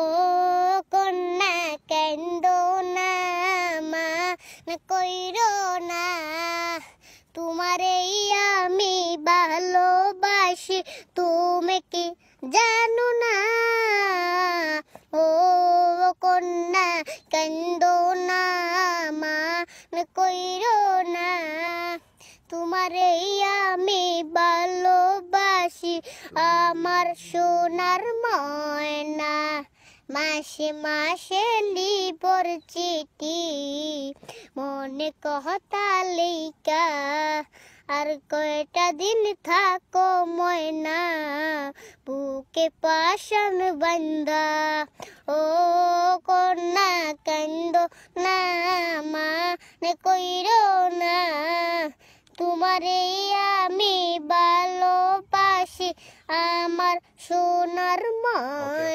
ও কন্যা কান্দো না মা কইরো না, তোমারেই আমি ভালোবাসি তুমি কি জানো না। ও কন্যা কান্দো না মা কইরো না, তোমারেই আমি ভালোবাসি আমার সোনার ময়না। মাসে মাসে লিবর চিঠি মনে কথা লেখা, আর কয়টা দিন থাকো ময়না বুকে পাশান বান্ধা। ও কন্যা কান্দো না মা কইরো না, তোমারেই আমি ভালোবাসি আমার সোনার ময়না।